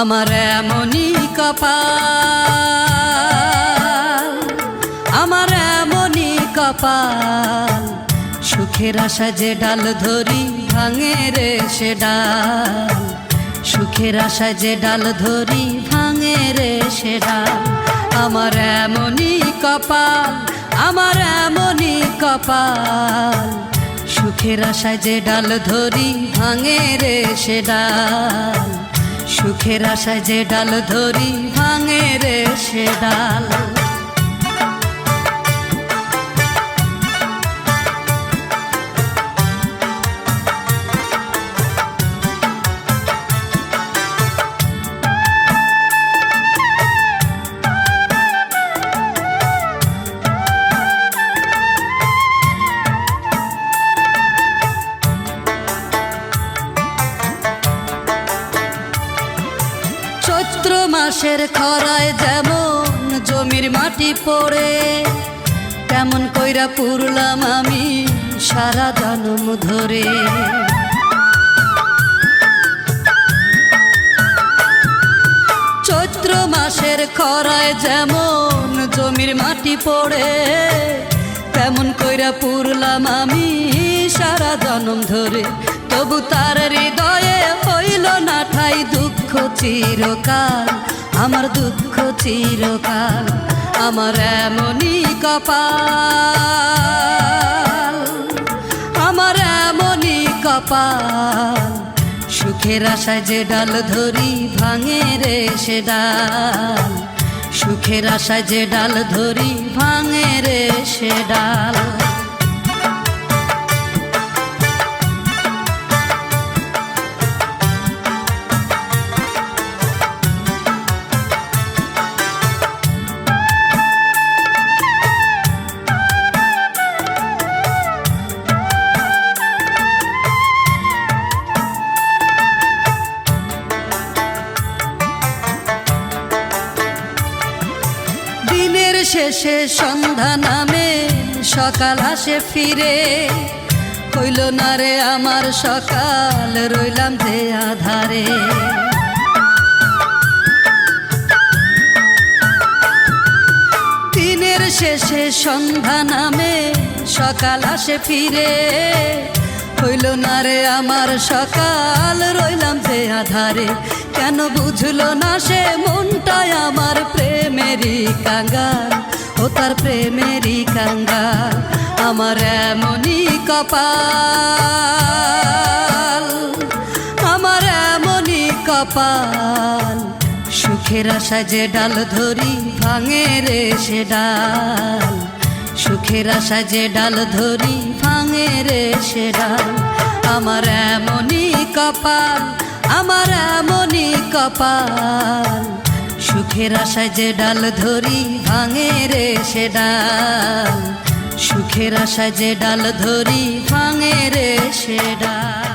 আমার এমনই কপাল, আমার এমনই কপাল, সুখের আশা যে ডাল ধরি ভাঙে রে সে ডাল, সুখের আশা যে ডাল ধরি ভাঙে রে সে ডাল। আমার এমনই কপাল, আমার এমনই কপাল, সুখের আশায় যে ডাল ধরি ভাঙে রে সে ডাল, সুখের আশায় যে ডাল ধরি ভাঙে রে সে ডাল। চৈত্র মাসের খরায় যেমন জমির মাটি পড়ে, তেমন কইরা পুরলাম আমি সারা জনম ধরে। চৈত্র মাসের খরায় যেমন জমির মাটি পড়ে, তেমন কইরা পুরলাম আমি সারা জনম ধরে। তবু তার হৃদয়ে হইল না ঠাই দুঃখ চিরকাল, আমার দুঃখ চিরকাল। আমার এমনই কপাল, আমার এমনই কপাল, সুখের আশায় যে ডাল ধরি ভাঙে রে সে ডাল, সুখের আশায় যে ডাল ধরি ভাঙে রে সে ডাল। দিনের শেষে সন্ধ্যা নামে সকাল আসে ফিরে, হইল না রে আমার সকাল, রইলাম যে আধারে। দিনের শেষে সন্ধ্যা নামে সকাল আসে ফিরে, হইল না রে আমার সকাল, রইলাম যে আধারে। কেন বুঝলো না সে মনটাই আমার প্রেমেরই কাঙ্গাল, ও তার প্রেমেরই কাঙ্গাল। আমার এমনই কপাল, আমার এমনই কপাল, সুখের আশায় যে ডাল ধরি ভাঙে রে সে ডাল, সুখের আশায় যে ডাল ধরি ভাঙে রে সে ডাল। আমার এমনই কপাল, আমার এমনই কপাল, সুখের আশায় যে ডাল ধরি ভাঙে রে সে ডাল, সুখের আশায় যে ডাল ধরি ভাঙে রে সে ডাল।